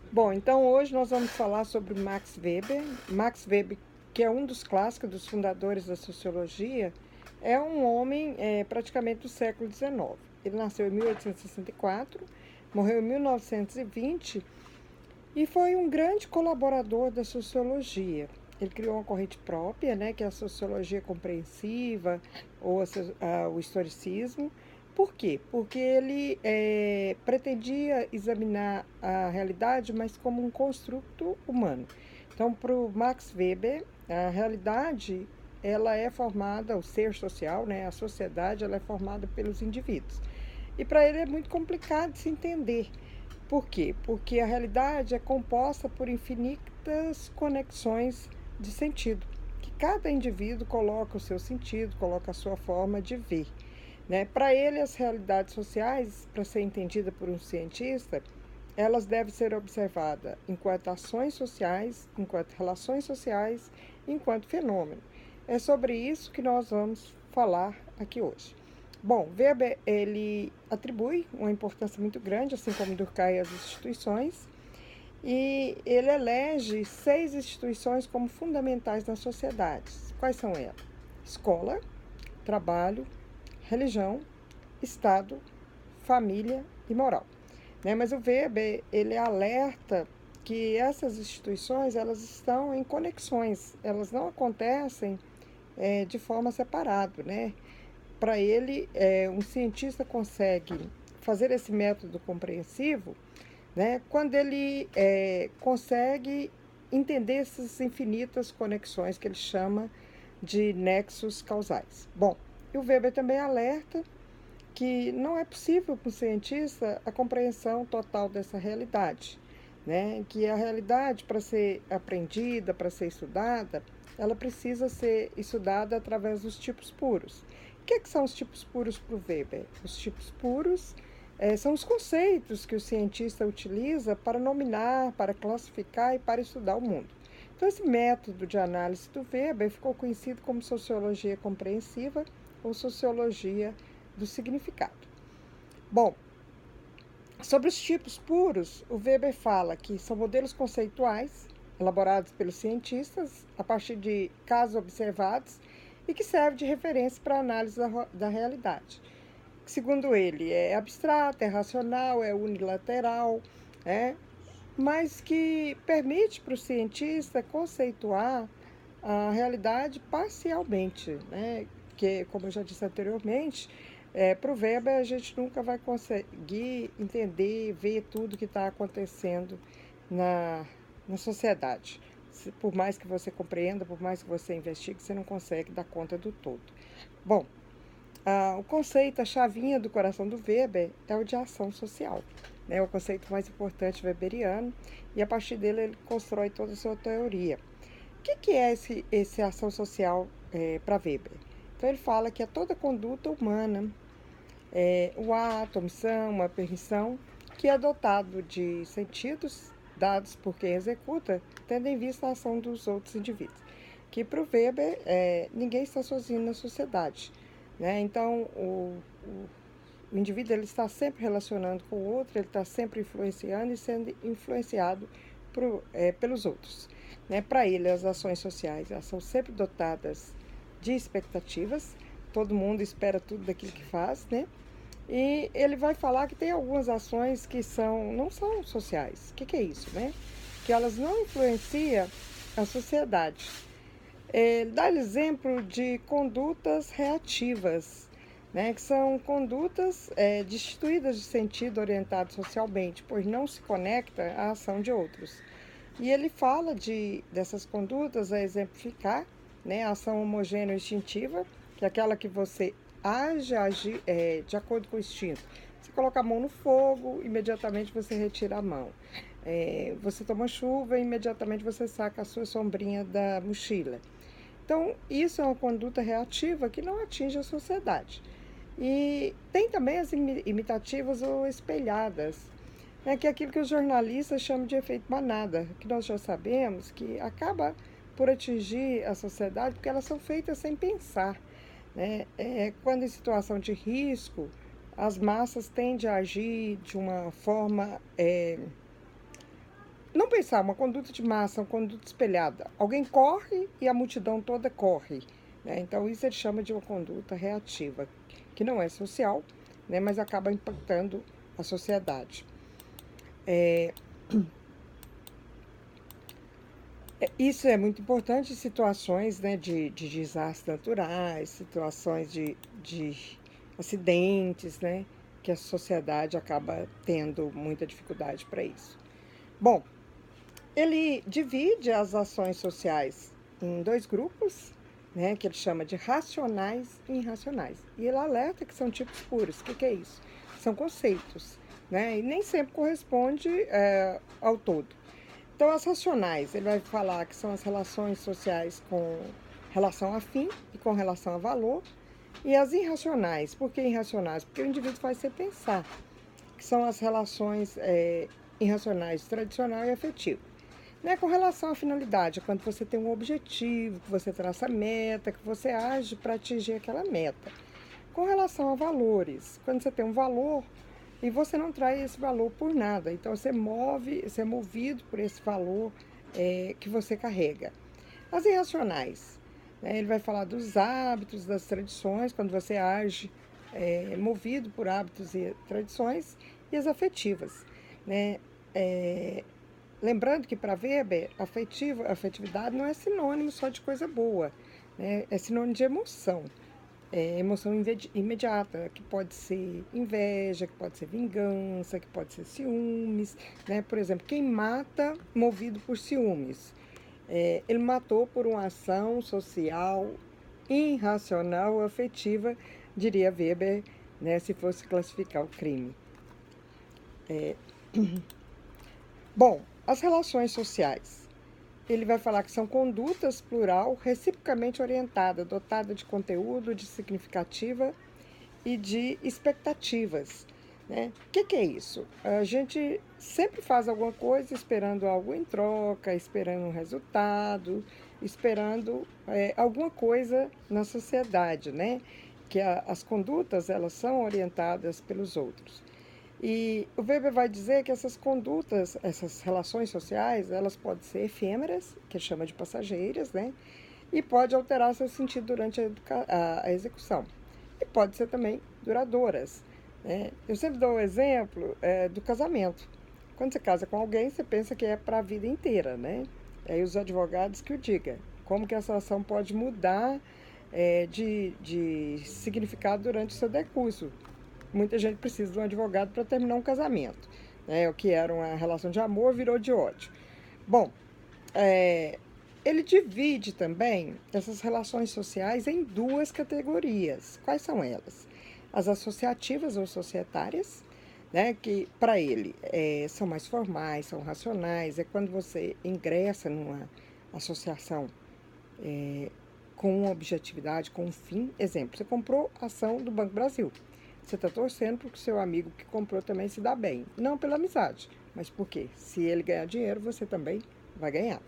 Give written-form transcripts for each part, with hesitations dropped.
Bom, então hoje nós vamos falar sobre Max Weber. Max Weber, que é um dos clássicos, dos fundadores da sociologia, é um homem praticamente do século XIX. Ele nasceu em 1864, morreu em 1920 e foi um grande colaborador da sociologia. Ele criou uma corrente própria, né, que é a sociologia compreensiva ou o historicismo. Por quê? Porque ele pretendia examinar a realidade, mas como um construto humano. Então, para o Max Weber, a realidade ela é formada, o ser social, né, a sociedade, ela é formada pelos indivíduos. E para ele é muito complicado de se entender. Por quê? Porque a realidade é composta por infinitas conexões de sentido, que cada indivíduo coloca o seu sentido, coloca a sua forma de ver. Né? Para ele, as realidades sociais, para ser entendida por um cientista, elas devem ser observadas enquanto ações sociais, enquanto relações sociais, enquanto fenômeno. É sobre isso que nós vamos falar aqui hoje. Bom, Weber ele atribui uma importância muito grande, assim como Durkheim, às instituições, e ele elege 6 instituições como fundamentais nas sociedades. Quais são elas? Escola, trabalho, religião, Estado, família e moral. Né? Mas o Weber ele alerta que essas instituições elas estão em conexões, elas não acontecem de forma separada, né? Para ele, um cientista consegue fazer esse método compreensivo, né, quando ele consegue entender essas infinitas conexões que ele chama de nexos causais. Bom, e o Weber também alerta que não é possível para o cientista a compreensão total dessa realidade, né? Que a realidade, para ser aprendida, para ser estudada, ela precisa ser estudada através dos tipos puros. O que são os tipos puros para o Weber? Os tipos puros são os conceitos que o cientista utiliza para nominar, para classificar e para estudar o mundo. Então, esse método de análise do Weber ficou conhecido como sociologia compreensiva ou sociologia do significado. Bom, sobre os tipos puros, o Weber fala que são modelos conceituais elaborados pelos cientistas a partir de casos observados e que servem de referência para a análise da realidade. Segundo ele, é abstrato, é racional, é unilateral, mas que permite para o cientista conceituar a realidade parcialmente, né? Que, como eu já disse anteriormente, para o Weber a gente nunca vai conseguir entender, ver tudo que está acontecendo na, na sociedade. Por mais que você compreenda, por mais que você investigue, você não consegue dar conta do todo. Bom, o conceito, a chavinha do coração do Weber é o de ação social. É o conceito mais importante weberiano e a partir dele ele constrói toda a sua teoria. O que é esse ação social para Weber? Então ele fala que é toda conduta humana, o ato, a omissão, uma permissão, que é dotado de sentidos dados por quem executa, tendo em vista a ação dos outros indivíduos. Que para o Weber, ninguém está sozinho na sociedade. Né? Então, o indivíduo ele está sempre relacionando com o outro, ele está sempre influenciando e sendo influenciado pelos outros. Né? Para ele, as ações sociais elas são sempre dotadas de expectativas, todo mundo espera tudo daquilo que faz, né? E ele vai falar que tem algumas ações que não são sociais. O que é isso, né? Que elas não influenciam a sociedade. Dá exemplo de condutas reativas, né, que são condutas destituídas de sentido orientado socialmente, pois não se conecta à ação de outros. E ele fala dessas condutas a exemplificar, né, a ação homogênea instintiva, que é aquela que você age de acordo com o instinto. Você coloca a mão no fogo, imediatamente você retira a mão. Você toma chuva, imediatamente você saca a sua sombrinha da mochila. Então, isso é uma conduta reativa que não atinge a sociedade. E tem também as imitativas ou espelhadas, né, que é aquilo que os jornalistas chamam de efeito manada, que nós já sabemos que acaba por atingir a sociedade porque elas são feitas sem pensar. Né? Quando em situação de risco, as massas tendem a agir de uma forma pensar, uma conduta de massa, uma conduta espelhada. Alguém corre e a multidão toda corre, né? Então, isso ele chama de uma conduta reativa, que não é social, né, mas acaba impactando a sociedade. Isso é muito importante em situações, né, de desastres naturais, situações de acidentes, né, que a sociedade acaba tendo muita dificuldade para isso. Bom, ele divide as ações sociais em dois grupos, né, que ele chama de racionais e irracionais. E ele alerta que são tipos puros. O que é isso? São conceitos, né, e nem sempre corresponde ao todo. Então, as racionais, ele vai falar que são as relações sociais com relação a fim e com relação a valor. E as irracionais, por que irracionais? Porque o indivíduo faz você pensar, que são as relações irracionais tradicional e afetivo. Né? Com relação à finalidade, é quando você tem um objetivo, que você traça meta, que você age para atingir aquela meta. Com relação a valores, quando você tem um valor e você não traz esse valor por nada. Então, você é movido por esse valor que você carrega. As irracionais, né? Ele vai falar dos hábitos, das tradições, quando você age movido por hábitos e tradições, e as afetivas, né? Lembrando que para Weber, afetividade não é sinônimo só de coisa boa, né? É sinônimo de emoção. Emoção imediata, que pode ser inveja, que pode ser vingança, que pode ser ciúmes, né? Por exemplo, quem mata movido por ciúmes, ele matou por uma ação social irracional ou afetiva, diria Weber, né? Se fosse classificar o crime. Bom, as relações sociais. Ele vai falar que são condutas plural, reciprocamente orientada, dotada de conteúdo, de significativa e de expectativas. Né? O que é isso? A gente sempre faz alguma coisa esperando algo em troca, esperando um resultado, esperando alguma coisa na sociedade, né? Que as condutas, elas são orientadas pelos outros. E o Weber vai dizer que essas condutas, essas relações sociais, elas podem ser efêmeras, que chama de passageiras, né? E pode alterar seu sentido durante a execução. E pode ser também duradouras, né? Eu sempre dou o exemplo do casamento. Quando você casa com alguém, você pensa que é para a vida inteira, né? Aí os advogados que o digam. Como que essa ação pode mudar de significado durante o seu decurso. Muita gente precisa de um advogado para terminar um casamento. Né? O que era uma relação de amor virou de ódio. Bom, ele divide também essas relações sociais em duas categorias. Quais são elas? As associativas ou societárias, né, que para ele são mais formais, são racionais. É quando você ingressa numa associação com uma objetividade, com um fim. Exemplo, você comprou a ação do Banco Brasil. Você está torcendo para que o seu amigo que comprou também se dá bem. Não pela amizade, mas porque se ele ganhar dinheiro, você também vai ganhar.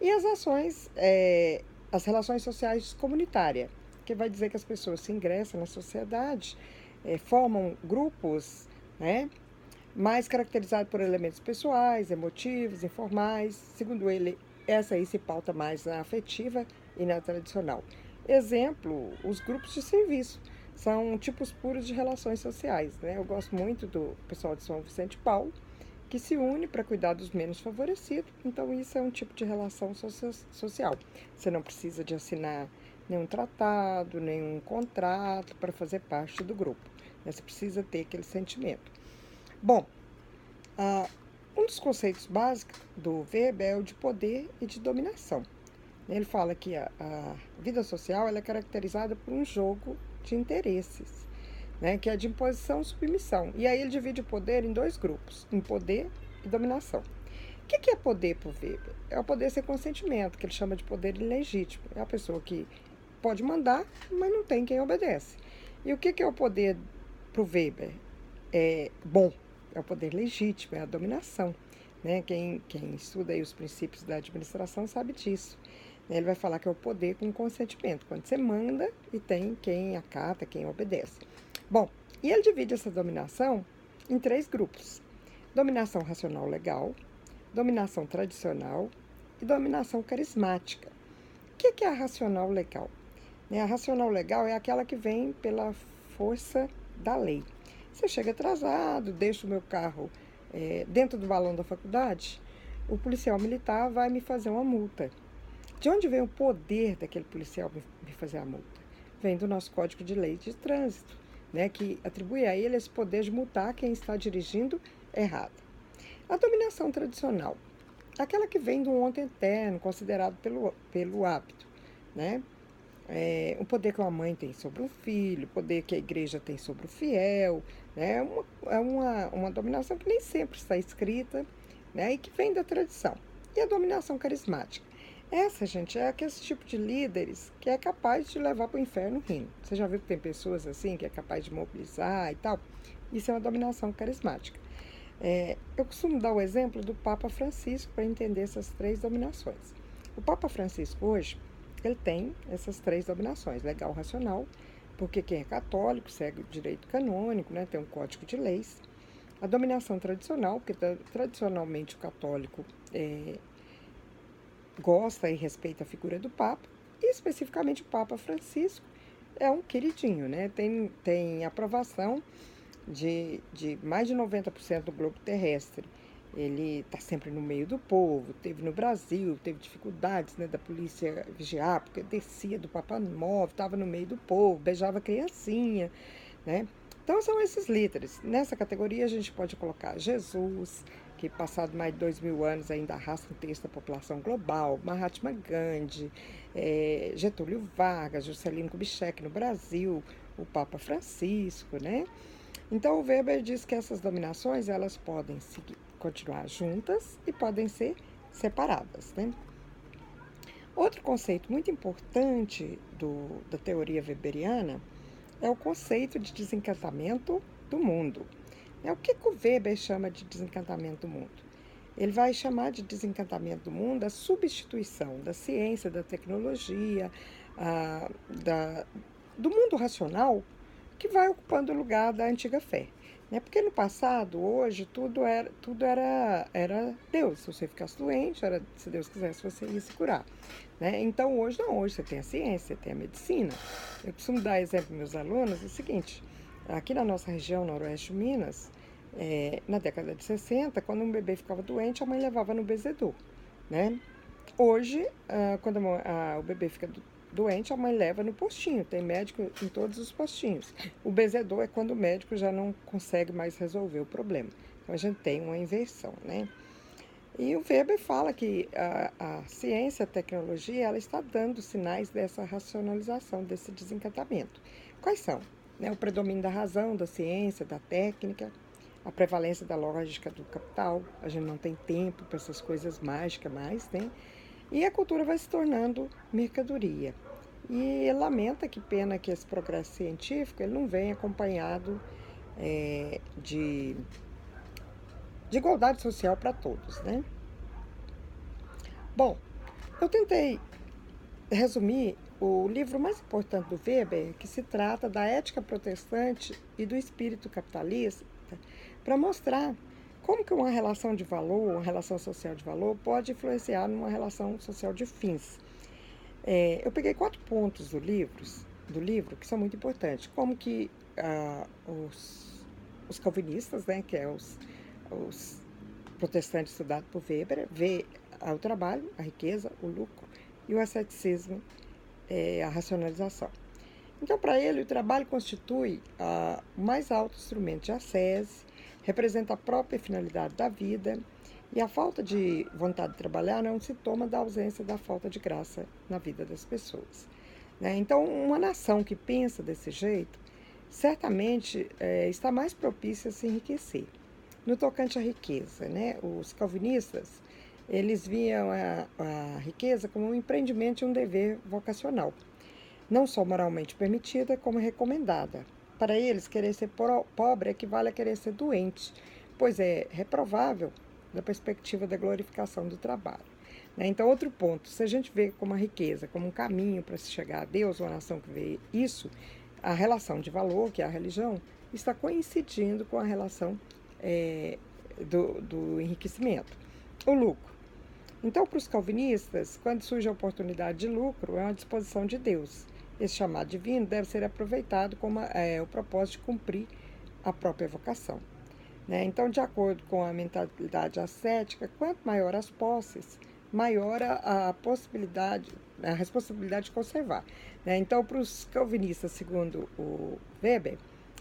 E as ações, as relações sociais comunitárias, que vai dizer que as pessoas se ingressam na sociedade, formam grupos, né, mais caracterizados por elementos pessoais, emotivos, informais. Segundo ele, essa aí se pauta mais na afetiva e na tradicional. Exemplo, os grupos de serviço. São tipos puros de relações sociais, né? Eu gosto muito do pessoal de São Vicente de Paulo, que se une para cuidar dos menos favorecidos. Então, isso é um tipo de relação social. Você não precisa de assinar nenhum tratado, nenhum contrato para fazer parte do grupo. Você precisa ter aquele sentimento. Bom, um dos conceitos básicos do Weber é o de poder e de dominação. Ele fala que a vida social ela é caracterizada por um jogo de interesses, né, que é de imposição e submissão. E aí ele divide o poder em dois grupos, em poder e dominação. O que é poder para o Weber? É o poder sem consentimento, que ele chama de poder ilegítimo. É a pessoa que pode mandar, mas não tem quem obedece. E o que é o poder para o Weber? Bom, é o poder legítimo, é a dominação. Né? Quem estuda aí os princípios da administração sabe disso. Ele vai falar que é o poder com consentimento, quando você manda e tem quem acata, quem obedece. Bom, e ele divide essa dominação em três grupos. Dominação racional legal, dominação tradicional e dominação carismática. O que é a racional legal? A racional legal é aquela que vem pela força da lei. Você chega atrasado, deixa o meu carro dentro do balão da faculdade, o policial militar vai me fazer uma multa. De onde vem o poder daquele policial me fazer a multa? Vem do nosso Código de Lei de Trânsito, né, que atribui a ele esse poder de multar quem está dirigindo errado. A dominação tradicional, aquela que vem do ontem eterno, considerado pelo hábito, né? O poder que uma mãe tem sobre um filho, o poder que a igreja tem sobre o fiel, né? Uma dominação que nem sempre está escrita, né? E que vem da tradição. E a dominação carismática? Essa, gente, é aquele tipo de líderes que é capaz de levar para o inferno rindo. Você já viu que tem pessoas assim que é capaz de mobilizar e tal? Isso é uma dominação carismática. Eu costumo dar o exemplo do Papa Francisco para entender essas três dominações. O Papa Francisco hoje, ele tem essas três dominações, legal, racional, porque quem é católico segue o direito canônico, né, tem um código de leis. A dominação tradicional, porque tradicionalmente o católico gosta e respeita a figura do Papa, e especificamente o Papa Francisco é um queridinho, né? Tem aprovação de mais de 90% do globo terrestre. Ele está sempre no meio do povo, teve no Brasil, teve dificuldades, né, da polícia vigiar, porque descia do papamóvel, estava no meio do povo, beijava criancinha, né? Então são esses líderes. Nessa categoria a gente pode colocar Jesus, que passado mais de 2000 anos ainda arrasta um texto da população global, Mahatma Gandhi, Getúlio Vargas, Juscelino Kubitschek no Brasil, o Papa Francisco, né? Então o Weber diz que essas dominações elas podem continuar juntas e podem ser separadas, né? Outro conceito muito importante da teoria weberiana é o conceito de desencantamento do mundo. O que o Weber chama de desencantamento do mundo? Ele vai chamar de desencantamento do mundo a substituição da ciência, da tecnologia, do mundo racional, que vai ocupando o lugar da antiga fé. Porque no passado, hoje, tudo era Deus. Se você ficasse doente, se Deus quisesse, você ia se curar. Então, hoje não. Hoje você tem a ciência, você tem a medicina. Eu costumo dar exemplo para meus alunos, é o seguinte, aqui na nossa região, noroeste de Minas, na década de 60, quando um bebê ficava doente, a mãe levava no bezedor, né? Hoje, quando o bebê fica doente, a mãe leva no postinho, tem médico em todos os postinhos. O bezedor é quando o médico já não consegue mais resolver o problema. Então, a gente tem uma inversão, né? E o Weber fala que a ciência, a tecnologia, ela está dando sinais dessa racionalização, desse desencantamento. Quais são? O predomínio da razão, da ciência, da técnica, a prevalência da lógica do capital, a gente não tem tempo para essas coisas mágicas mais, né? E a cultura vai se tornando mercadoria. E lamenta, que pena que esse progresso científico ele não vem acompanhado de igualdade social para todos, né? Bom, eu tentei resumir o livro mais importante do Weber, que se trata da ética protestante e do espírito capitalista, para mostrar como que uma relação de valor, uma relação social de valor, pode influenciar numa relação social de fins. Eu peguei 4 pontos do livro que são muito importantes, como que os calvinistas, né, que é os protestantes estudados por Weber, vê o trabalho, a riqueza, o lucro e o asceticismo, a racionalização. Então, para ele, o trabalho constitui o mais alto instrumento de ascese, representa a própria finalidade da vida, e a falta de vontade de trabalhar não é um sintoma da ausência da falta de graça na vida das pessoas. Então, uma nação que pensa desse jeito, certamente está mais propícia a se enriquecer. No tocante à riqueza, os calvinistas, eles viam a riqueza como um empreendimento e um dever vocacional, não só moralmente permitida, como recomendada. Para eles, querer ser pobre equivale a querer ser doente, pois é reprovável da perspectiva da glorificação do trabalho. Então, outro ponto, se a gente vê como a riqueza, como um caminho para se chegar a Deus, uma nação que vê isso, a relação de valor, que é a religião, está coincidindo com a relação do enriquecimento. o lucro. Então, para os calvinistas, quando surge a oportunidade de lucro, é uma disposição de Deus. Esse chamado divino deve ser aproveitado como o propósito de cumprir a própria vocação. Né? Então, de acordo com a mentalidade ascética, quanto maior as posses, maior a possibilidade, a responsabilidade de conservar. Né? Então, para os calvinistas, segundo o Weber,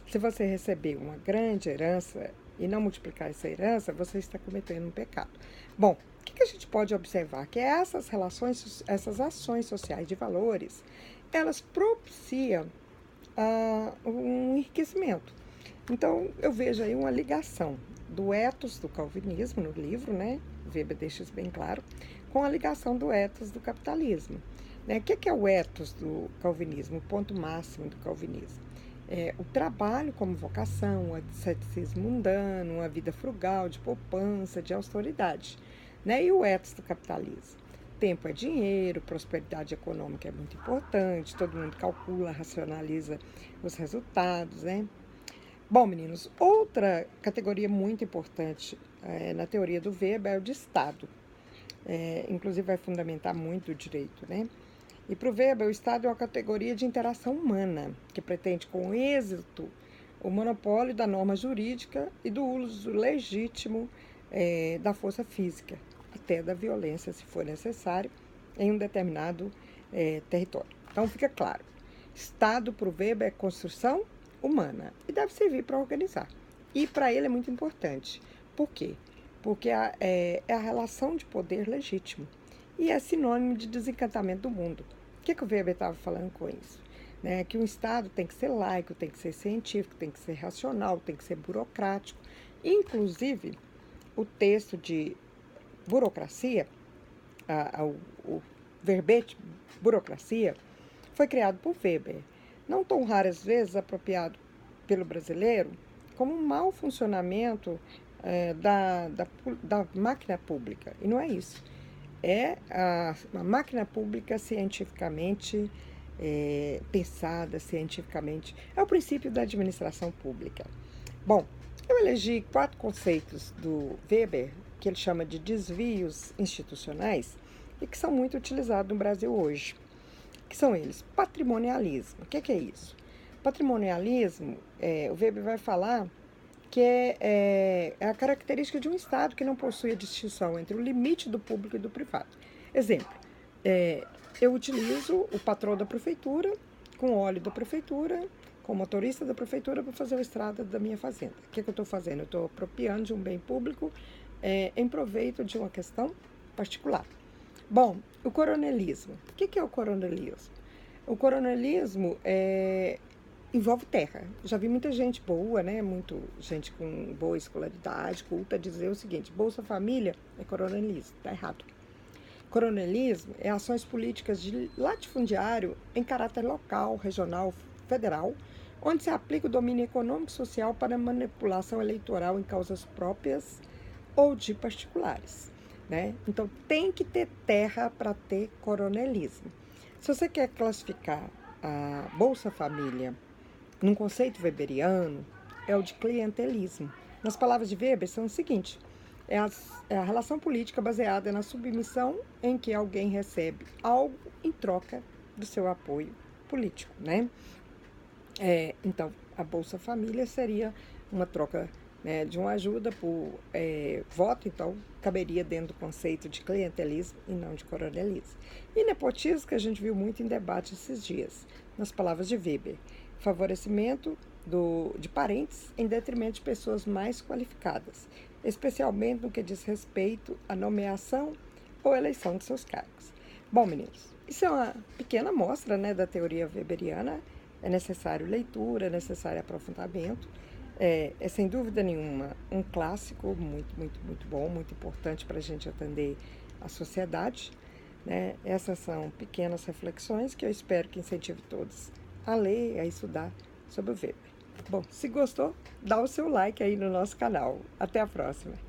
se você receber uma grande herança e não multiplicar essa herança, você está cometendo um pecado. Bom, o que a gente pode observar? Que essas relações, essas ações sociais de valores, elas propiciam um enriquecimento. Então, eu vejo aí uma ligação do ethos do calvinismo no livro, né? Weber deixa isso bem claro, com a ligação do ethos do capitalismo. Né? O que é o ethos do calvinismo, o ponto máximo do calvinismo? É o trabalho como vocação, o asceticismo mundano, a vida frugal, de poupança, de austeridade. Né? E o ethos do capitalismo? Tempo é dinheiro, prosperidade econômica é muito importante, todo mundo calcula, racionaliza os resultados, né? Bom, meninos, outra categoria muito importante na teoria do Weber é o de Estado. Inclusive vai fundamentar muito o direito, né? E para o Weber, o Estado é uma categoria de interação humana, que pretende com êxito o monopólio da norma jurídica e do uso legítimo da força física, até da violência, se for necessário, em um determinado território. Então, fica claro, Estado para o Weber é construção humana e deve servir para organizar. E para ele é muito importante. Por quê? Porque é a relação de poder legítimo e é sinônimo de desencantamento do mundo. O que o Weber estava falando com isso? Né? Que um Estado tem que ser laico, tem que ser científico, tem que ser racional, tem que ser burocrático. Inclusive, o texto de burocracia, o verbete burocracia, foi criado por Weber. Não tão raras vezes apropriado pelo brasileiro como um mau funcionamento da máquina pública. E não é isso. É uma máquina pública cientificamente pensada, cientificamente. É o princípio da administração pública. Bom, eu elegi 4 conceitos do Weber, que ele chama de desvios institucionais, e que são muito utilizados no Brasil hoje. Que são eles? Patrimonialismo. O que é isso? Patrimonialismo, o Weber vai falar que é a característica de um Estado que não possui a distinção entre o limite do público e do privado. Exemplo, eu utilizo o patrão da prefeitura, com óleo da prefeitura, com o motorista da prefeitura para fazer a estrada da minha fazenda. O que eu estou fazendo? Eu estou apropriando de um bem público em proveito de uma questão particular. Bom, o coronelismo. O que é o coronelismo? O coronelismo envolve terra. Já vi muita gente boa, né? Muita gente com boa escolaridade, culta, dizer o seguinte: Bolsa Família é coronelismo. Está errado. Coronelismo é ações políticas de latifundiário em caráter local, regional, federal, onde se aplica o domínio econômico e social para manipulação eleitoral em causas próprias ou de particulares. Né? Então, tem que ter terra para ter coronelismo. Se você quer classificar a Bolsa Família num conceito weberiano, é o de clientelismo. Nas palavras de Weber, são o seguinte: é a relação política baseada na submissão em que alguém recebe algo em troca do seu apoio político. Né? Então, a Bolsa Família seria uma troca de uma ajuda por voto, então caberia dentro do conceito de clientelismo e não de coronelismo. E nepotismo, que a gente viu muito em debate esses dias, nas palavras de Weber: favorecimento de parentes em detrimento de pessoas mais qualificadas, especialmente no que diz respeito à nomeação ou eleição de seus cargos. Bom, meninos, isso é uma pequena amostra da teoria weberiana. É necessário leitura, é necessário aprofundamento. É sem dúvida nenhuma um clássico muito, muito, muito bom, muito importante para a gente atender a sociedade. Né? Essas são pequenas reflexões que eu espero que incentive todos a ler, a estudar sobre o Weber. Bom, se gostou, dá o seu like aí no nosso canal. Até a próxima!